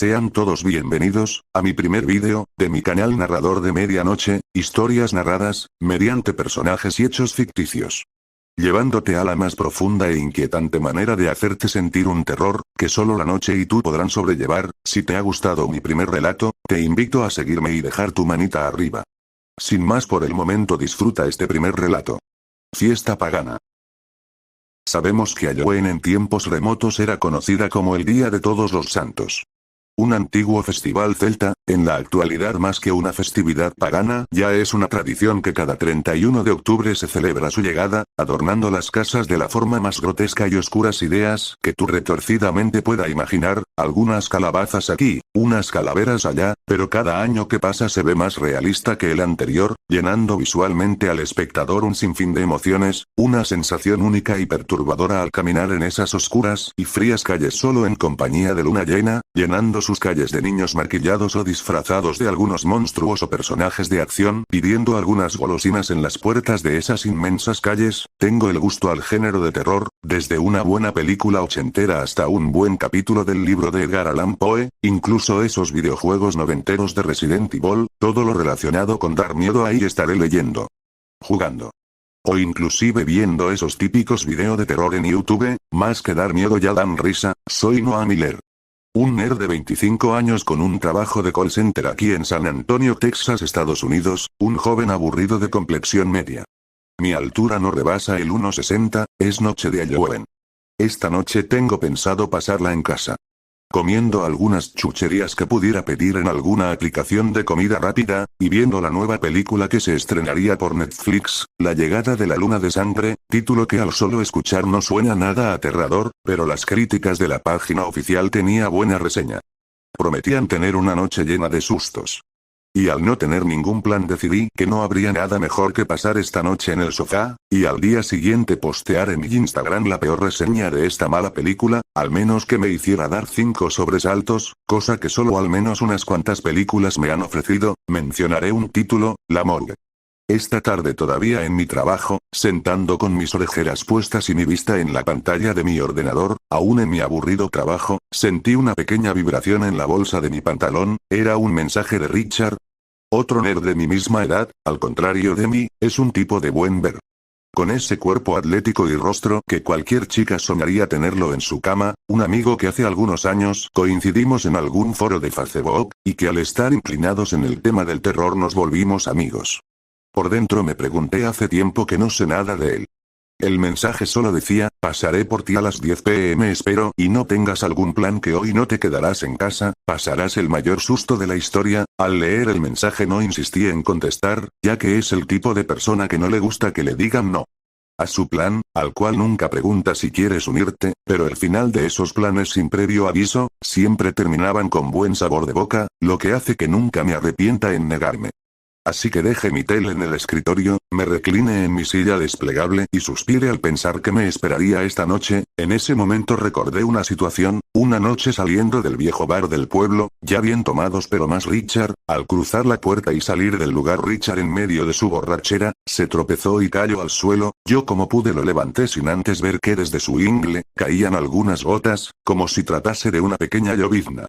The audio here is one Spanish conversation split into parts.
Sean todos bienvenidos, a mi primer vídeo, de mi canal Narrador de Medianoche, historias narradas, mediante personajes y hechos ficticios. Llevándote a la más profunda e inquietante manera de hacerte sentir un terror, que solo la noche y tú podrán sobrellevar. Si te ha gustado mi primer relato, te invito a seguirme y dejar tu manita arriba. Sin más por el momento, disfruta este primer relato. Fiesta pagana. Sabemos que Halloween en tiempos remotos era conocida como el Día de Todos los Santos. Un antiguo festival celta, en la actualidad más que una festividad pagana, ya es una tradición que cada 31 de octubre se celebra su llegada, adornando las casas de la forma más grotesca y oscuras ideas que tu retorcida mente pueda imaginar, algunas calabazas aquí, unas calaveras allá, pero cada año que pasa se ve más realista que el anterior, llenando visualmente al espectador un sinfín de emociones, una sensación única y perturbadora al caminar en esas oscuras y frías calles solo en compañía de luna llena, llenando sus calles de niños maquillados o disfrazados de algunos monstruos o personajes de acción, pidiendo algunas golosinas en las puertas de esas inmensas calles. Tengo el gusto al género de terror, desde una buena película ochentera hasta un buen capítulo del libro de Edgar Allan Poe, incluso esos videojuegos noventeros de Resident Evil, todo lo relacionado con dar miedo ahí estaré leyendo, jugando, o inclusive viendo esos típicos videos de terror en YouTube, más que dar miedo ya dan risa. Soy Noah Miller. Un nerd de 25 años con un trabajo de call center aquí en San Antonio, Texas, Estados Unidos, un joven aburrido de complexión media. Mi altura no rebasa el 1,60, es noche de Halloween. Esta noche tengo pensado pasarla en casa, comiendo algunas chucherías que pudiera pedir en alguna aplicación de comida rápida, y viendo la nueva película que se estrenaría por Netflix, La llegada de la luna de sangre, título que al solo escuchar no suena nada aterrador, pero las críticas de la página oficial tenía buena reseña. Prometían tener una noche llena de sustos. Y al no tener ningún plan decidí que no habría nada mejor que pasar esta noche en el sofá, y al día siguiente postear en mi Instagram la peor reseña de esta mala película, al menos que me hiciera dar 5 sobresaltos, cosa que solo al menos unas cuantas películas me han ofrecido. Mencionaré un título, La Morgue. Esta tarde todavía en mi trabajo, sentando con mis orejeras puestas y mi vista en la pantalla de mi ordenador, aún en mi aburrido trabajo, sentí una pequeña vibración en la bolsa de mi pantalón. Era un mensaje de Richard. Otro nerd de mi misma edad, al contrario de mí, es un tipo de buen ver. Con ese cuerpo atlético y rostro que cualquier chica soñaría tenerlo en su cama, un amigo que hace algunos años coincidimos en algún foro de Facebook, y que al estar inclinados en el tema del terror nos volvimos amigos. Por dentro me pregunté hace tiempo que no sé nada de él. El mensaje solo decía, pasaré por ti a las 10 p.m. espero y no tengas algún plan que hoy no te quedarás en casa, pasarás el mayor susto de la historia. Al leer el mensaje no insistí en contestar, ya que es el tipo de persona que no le gusta que le digan no a su plan, al cual nunca pregunta si quieres unirte, pero el final de esos planes sin previo aviso, siempre terminaban con buen sabor de boca, lo que hace que nunca me arrepienta en negarme. Así que dejé mi tel en el escritorio, me recliné en mi silla desplegable y suspiré al pensar que me esperaría esta noche. En ese momento recordé una situación, una noche saliendo del viejo bar del pueblo, ya bien tomados pero más Richard. Al cruzar la puerta y salir del lugar, Richard en medio de su borrachera, se tropezó y cayó al suelo. Yo como pude lo levanté sin antes ver que desde su ingle, caían algunas gotas, como si tratase de una pequeña llovizna.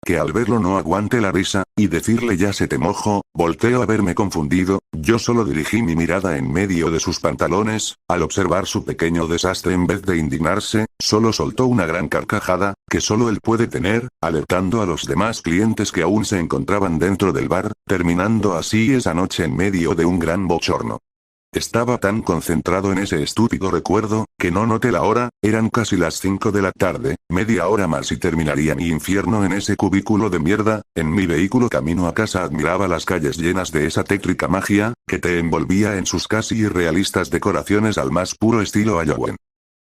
Que al verlo no aguante la risa, y decirle ya se te mojó, volteo a verme confundido. Yo solo dirigí mi mirada en medio de sus pantalones. Al observar su pequeño desastre, en vez de indignarse, solo soltó una gran carcajada, que solo él puede tener, alertando a los demás clientes que aún se encontraban dentro del bar, terminando así esa noche en medio de un gran bochorno. Estaba tan concentrado en ese estúpido recuerdo, que no noté la hora. Eran casi las 5 de la tarde, media hora más y terminaría mi infierno en ese cubículo de mierda. En mi vehículo camino a casa admiraba las calles llenas de esa tétrica magia, que te envolvía en sus casi irrealistas decoraciones al más puro estilo Halloween.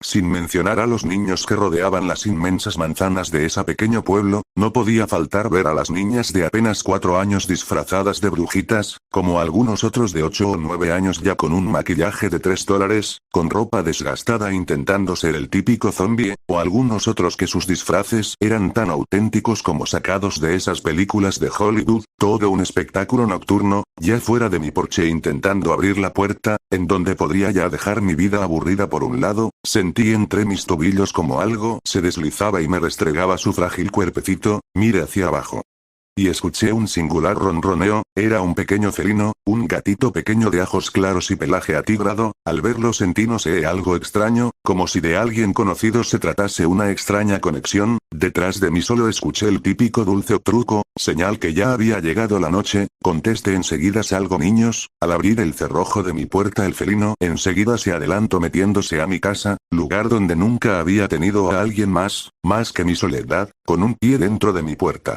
Sin mencionar a los niños que rodeaban las inmensas manzanas de ese pequeño pueblo, no podía faltar ver a las niñas de apenas 4 años disfrazadas de brujitas, como algunos otros de 8 o 9 años ya con un maquillaje de $3, con ropa desgastada intentando ser el típico zombie, o algunos otros que sus disfraces eran tan auténticos como sacados de esas películas de Hollywood. Todo un espectáculo nocturno, ya fuera de mi porche intentando abrir la puerta, en donde podría ya dejar mi vida aburrida por un lado, sentí Sentí entre mis tobillos como algo se deslizaba y me restregaba su frágil cuerpecito, miré hacia abajo. Y escuché un singular ronroneo, era un pequeño felino, un gatito pequeño de ojos claros y pelaje atigrado. Al verlo sentí no sé algo extraño, como si de alguien conocido se tratase una extraña conexión. Detrás de mí solo escuché el típico dulce truco, señal que ya había llegado la noche. Contesté enseguida: salgo niños. Al abrir el cerrojo de mi puerta el felino enseguida se adelantó metiéndose a mi casa, lugar donde nunca había tenido a alguien más que mi soledad, con un pie dentro de mi puerta.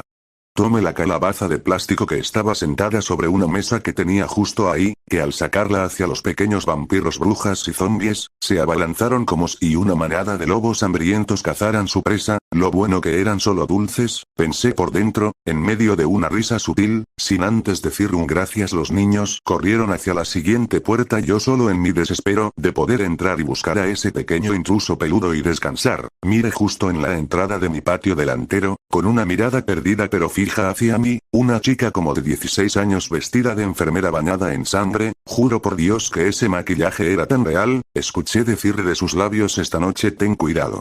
Tomé la calabaza de plástico que estaba sentada sobre una mesa que tenía justo ahí, que al sacarla hacia los pequeños vampiros, brujas y zombies, se abalanzaron como si una manada de lobos hambrientos cazaran su presa. Lo bueno que eran solo dulces, pensé por dentro, en medio de una risa sutil. Sin antes decir un gracias los niños corrieron hacia la siguiente puerta, yo solo en mi desespero de poder entrar y buscar a ese pequeño intruso peludo y descansar. Miré justo en la entrada de mi patio delantero, con una mirada perdida pero fija hacia mí, una chica como de 16 años vestida de enfermera bañada en sangre. Juro por Dios que ese maquillaje era tan real. Escuché decir de sus labios: esta noche ten cuidado.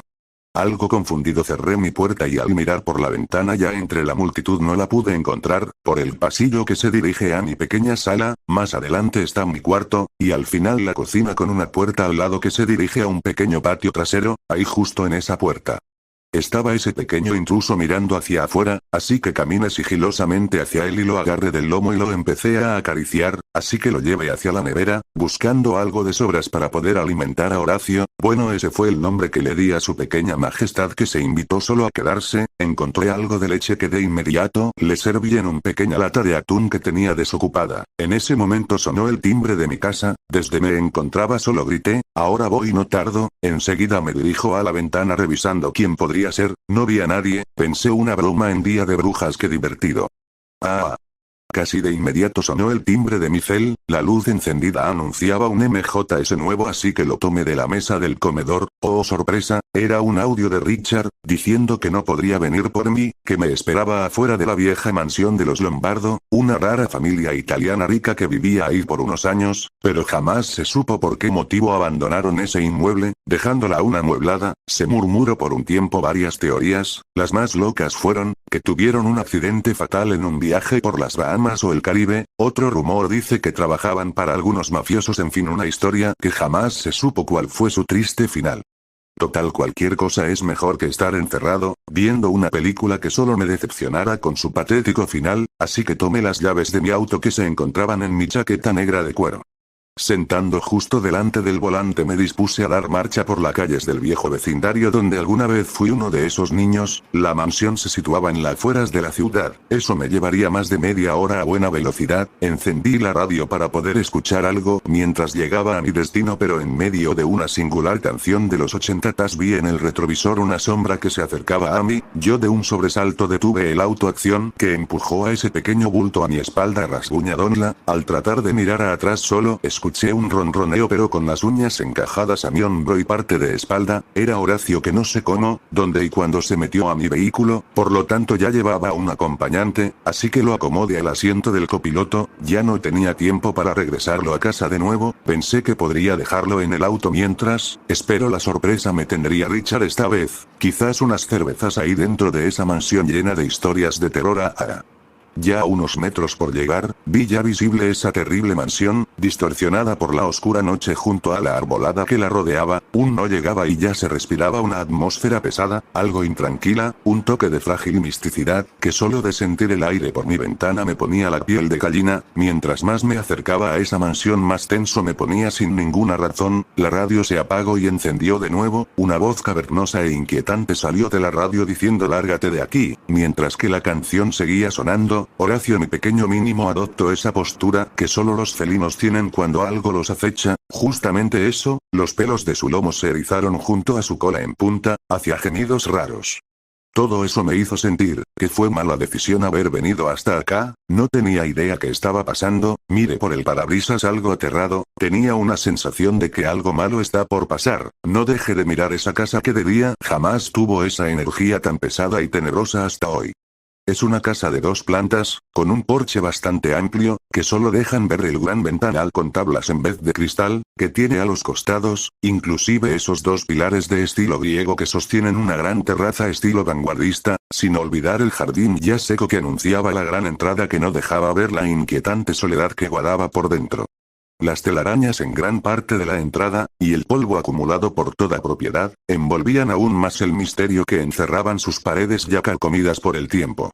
Algo confundido cerré mi puerta y al mirar por la ventana ya entre la multitud no la pude encontrar. Por el pasillo que se dirige a mi pequeña sala, más adelante está mi cuarto, y al final la cocina con una puerta al lado que se dirige a un pequeño patio trasero. Ahí justo en esa puerta estaba ese pequeño intruso mirando hacia afuera, así que caminé sigilosamente hacia él y lo agarré del lomo y lo empecé a acariciar, así que lo llevé hacia la nevera, buscando algo de sobras para poder alimentar a Horacio. Bueno, ese fue el nombre que le di a su pequeña majestad, que se invitó solo a quedarse. Encontré algo de leche que de inmediato le serví en una pequeña lata de atún que tenía desocupada. En ese momento sonó el timbre de mi casa, desde me encontraba solo grité: ahora voy, no tardo. Enseguida me dirijo a la ventana revisando quién podría ser. No vi a nadie, pensé: una broma en día de brujas, qué divertido. Ah. Casi de inmediato sonó el timbre de mi cel, la luz encendida anunciaba un MJS nuevo, así que lo tomé de la mesa del comedor. Oh sorpresa, era un audio de Richard, diciendo que no podría venir por mí, que me esperaba afuera de la vieja mansión de los Lombardo, una rara familia italiana rica que vivía ahí por unos años, pero jamás se supo por qué motivo abandonaron ese inmueble, dejándola aún amueblada. Se murmuró por un tiempo varias teorías, las más locas fueron, que tuvieron un accidente fatal en un viaje por las Bahamas o el Caribe. Otro rumor dice que trabajaban para algunos mafiosos, en fin, una historia que jamás se supo cuál fue su triste final. Total, cualquier cosa es mejor que estar encerrado, viendo una película que solo me decepcionara con su patético final, así que tomé las llaves de mi auto que se encontraban en mi chaqueta negra de cuero. Sentando justo delante del volante me dispuse a dar marcha por las calles del viejo vecindario donde alguna vez fui uno de esos niños. La mansión se situaba en las afueras de la ciudad, eso me llevaría más de media hora a buena velocidad. Encendí la radio para poder escuchar algo mientras llegaba a mi destino, pero en medio de una singular canción de los 80 vi en el retrovisor una sombra que se acercaba a mí. Yo de un sobresalto detuve el auto, acción que empujó a ese pequeño bulto a mi espalda rasguñadonla. Al tratar de mirar atrás solo escuché un ronroneo pero con las uñas encajadas a mi hombro y parte de espalda. Era Horacio, que no sé cómo, dónde y cuándo se metió a mi vehículo, por lo tanto ya llevaba un acompañante, así que lo acomodé al asiento del copiloto. Ya no tenía tiempo para regresarlo a casa de nuevo, pensé que podría dejarlo en el auto mientras espero la sorpresa me tendría Richard esta vez, quizás unas cervezas ahí dentro de esa mansión llena de historias de terror. Ya a unos metros por llegar, vi ya visible esa terrible mansión, distorsionada por la oscura noche junto a la arbolada que la rodeaba. No llegaba y ya se respiraba una atmósfera pesada, algo intranquila, un toque de frágil misticidad, que solo de sentir el aire por mi ventana me ponía la piel de gallina. Mientras más me acercaba a esa mansión más tenso me ponía sin ninguna razón. La radio se apagó y encendió de nuevo, una voz cavernosa e inquietante salió de la radio diciendo: lárgate de aquí. Mientras que la canción seguía sonando, Horacio, mi pequeño mínimo, adoptó esa postura que solo los felinos tienen cuando algo los acecha, justamente eso. Los pelos de su lomo se erizaron junto a su cola en punta, hacía gemidos raros. Todo eso me hizo sentir que fue mala decisión haber venido hasta acá. No tenía idea qué estaba pasando. Miré por el parabrisas algo aterrado, tenía una sensación de que algo malo está por pasar. No dejé de mirar esa casa que de día jamás tuvo esa energía tan pesada y tenebrosa hasta hoy. Es una casa de 2 plantas, con un porche bastante amplio, que solo dejan ver el gran ventanal con tablas en vez de cristal, que tiene a los costados, inclusive esos 2 pilares de estilo griego que sostienen una gran terraza estilo vanguardista, sin olvidar el jardín ya seco que anunciaba la gran entrada que no dejaba ver la inquietante soledad que guardaba por dentro. Las telarañas en gran parte de la entrada, y el polvo acumulado por toda propiedad, envolvían aún más el misterio que encerraban sus paredes ya carcomidas por el tiempo.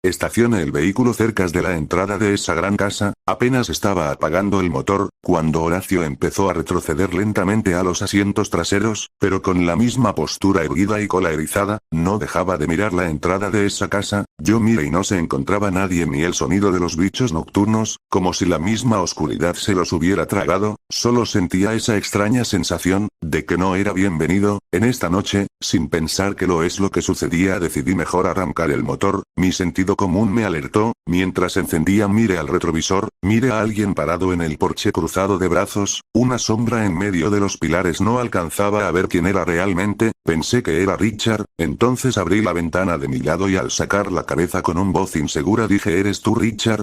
Estacioné el vehículo cerca de la entrada de esa gran casa, apenas estaba apagando el motor, cuando Horacio empezó a retroceder lentamente a los asientos traseros, pero con la misma postura erguida y cola erizada, no dejaba de mirar la entrada de esa casa. Yo miré y no se encontraba nadie ni el sonido de los bichos nocturnos, como si la misma oscuridad se los hubiera tragado, solo sentía esa extraña sensación, de que no era bienvenido. En esta noche, sin pensar que lo es lo que sucedía, decidí mejor arrancar el motor. Mi sentido común me alertó, mientras encendía miré al retrovisor, miré a alguien parado en el porche cruzado de brazos, una sombra en medio de los pilares. No alcanzaba a ver quién era realmente, pensé que era Richard, entonces abrí la ventana de mi lado y al sacar la cabeza con voz insegura dije: ¿Eres tú, Richard?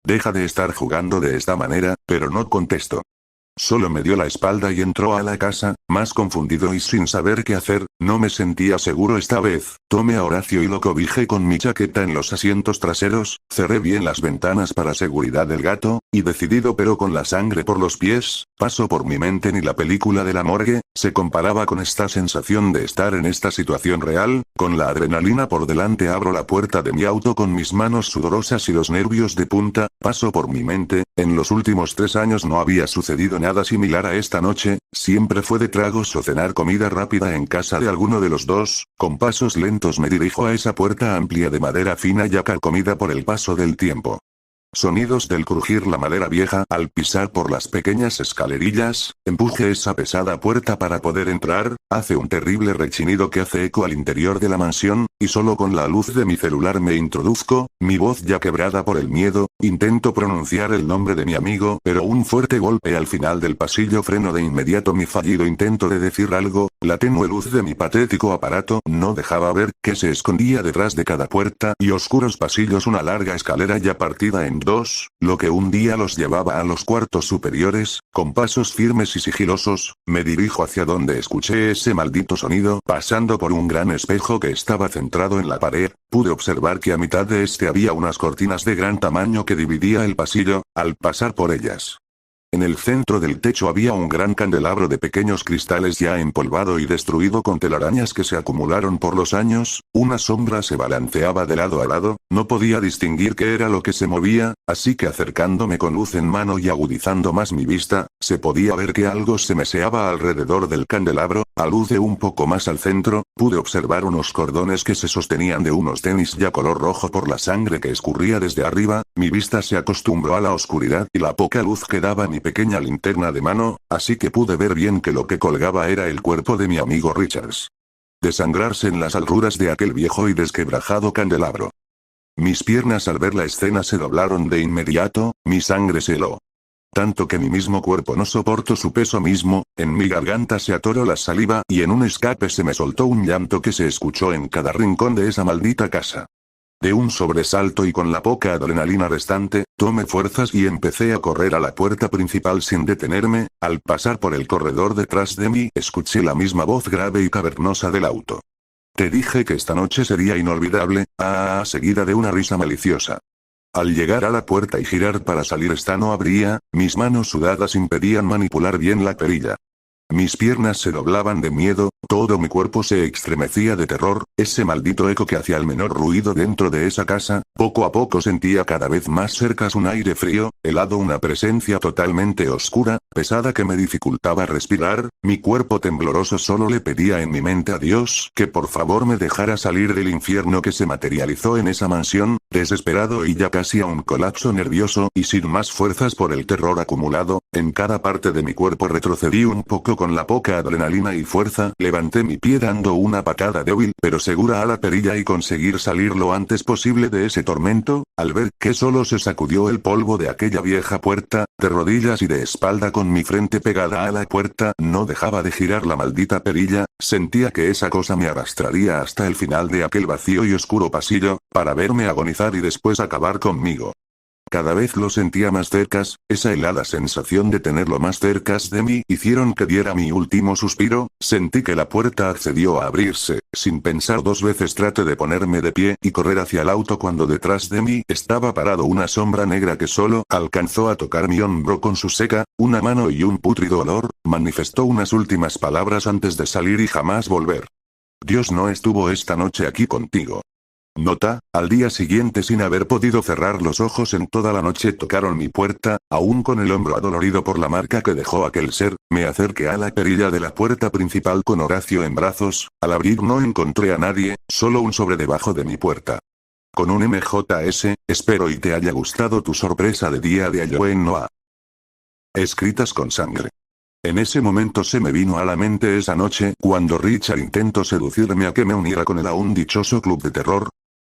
Deja de estar jugando de esta manera, pero no contestó. Solo me dio la espalda y entró a la casa, más confundido y sin saber qué hacer. No me sentía seguro esta vez. Tomé a Horacio y lo cobijé con mi chaqueta en los asientos traseros, cerré bien las ventanas para seguridad del gato, y decidido pero con la sangre por los pies, pasó por mi mente ni la película de la morgue, se comparaba con esta sensación de estar en esta situación real. Con la adrenalina por delante abro la puerta de mi auto con mis manos sudorosas y los nervios de punta, pasó por mi mente, en los últimos 3 años no había sucedido nada similar a esta noche, siempre fue de tragos o cenar comida rápida en casa de alguno de los dos. Con pasos lentos me dirijo a esa puerta amplia de madera fina ya carcomida por el paso del tiempo. Sonidos del crujir la madera vieja al pisar por las pequeñas escalerillas, empuje esa pesada puerta para poder entrar, hace un terrible rechinido que hace eco al interior de la mansión, y solo con la luz de mi celular me introduzco, mi voz ya quebrada por el miedo, intento pronunciar el nombre de mi amigo, pero un fuerte golpe al final del pasillo freno de inmediato mi fallido intento de decir algo. La tenue luz de mi patético aparato no dejaba ver que se escondía detrás de cada puerta y oscuros pasillos una larga escalera ya partida en 2, lo que un día los llevaba a los cuartos superiores. Con pasos firmes y sigilosos, me dirijo hacia donde escuché ese maldito sonido. Pasando por un gran espejo que estaba centrado en la pared, pude observar que a mitad de este había unas cortinas de gran tamaño que dividía el pasillo. Al pasar por ellas, en el centro del techo había un gran candelabro de pequeños cristales ya empolvado y destruido con telarañas que se acumularon por los años. Una sombra se balanceaba de lado a lado, no podía distinguir qué era lo que se movía, así que acercándome con luz en mano y agudizando más mi vista, se podía ver que algo se meseaba alrededor del candelabro. A luz de un poco más al centro, pude observar unos cordones que se sostenían de unos tenis ya color rojo por la sangre que escurría desde arriba. Mi vista se acostumbró a la oscuridad y la poca luz que daba mi pequeña linterna de mano, así que pude ver bien que lo que colgaba era el cuerpo de mi amigo Richards, desangrarse en las alturas de aquel viejo y desquebrajado candelabro. Mis piernas al ver la escena se doblaron de inmediato, mi sangre se heló tanto que mi mismo cuerpo no soportó su peso mismo, en mi garganta se atoró la saliva y en un escape se me soltó un llanto que se escuchó en cada rincón de esa maldita casa. De un sobresalto y con la poca adrenalina restante, tomé fuerzas y empecé a correr a la puerta principal sin detenerme. Al pasar por el corredor detrás de mí, escuché la misma voz grave y cavernosa del auto. Te dije que esta noche sería inolvidable, seguida de una risa maliciosa. Al llegar a la puerta y girar para salir esta no abría, mis manos sudadas impedían manipular bien la perilla. Mis piernas se doblaban de miedo, todo mi cuerpo se estremecía de terror, ese maldito eco que hacía el menor ruido dentro de esa casa. Poco a poco sentía cada vez más cerca un aire frío, helado, una presencia totalmente oscura, pesada que me dificultaba respirar. Mi cuerpo tembloroso solo le pedía en mi mente a Dios que por favor me dejara salir del infierno que se materializó en esa mansión. Desesperado y ya casi a un colapso nervioso y sin más fuerzas por el terror acumulado, en cada parte de mi cuerpo retrocedí un poco con la poca adrenalina y fuerza, levanté mi pie dando una patada débil pero segura a la perilla y conseguir salir lo antes posible de ese tormento, al ver que solo se sacudió el polvo de aquella vieja puerta, de rodillas y de espalda con mi frente pegada a la puerta, no dejaba de girar la maldita perilla, sentía que esa cosa me arrastraría hasta el final de aquel vacío y oscuro pasillo, para verme agonizar y después acabar conmigo. Cada vez lo sentía más cercas, esa helada sensación de tenerlo más cercas de mí hicieron que diera mi último suspiro, sentí que la puerta accedió a abrirse, sin pensar dos veces traté de ponerme de pie y correr hacia el auto cuando detrás de mí estaba parado una sombra negra que solo alcanzó a tocar mi hombro con su seca, una mano y un pútrido olor, manifestó unas últimas palabras antes de salir y jamás volver. Dios no estuvo esta noche aquí contigo. Nota, al día siguiente sin haber podido cerrar los ojos en toda la noche tocaron mi puerta, aún con el hombro adolorido por la marca que dejó aquel ser, me acerqué a la perilla de la puerta principal con Horacio en brazos, al abrir no encontré a nadie, solo un sobre debajo de mi puerta. Con un MJS, espero y te haya gustado tu sorpresa de día de Halloween Noah. Escritas con sangre. En ese momento se me vino a la mente esa noche cuando Richard intentó seducirme a que me uniera con él a un dichoso club de terror,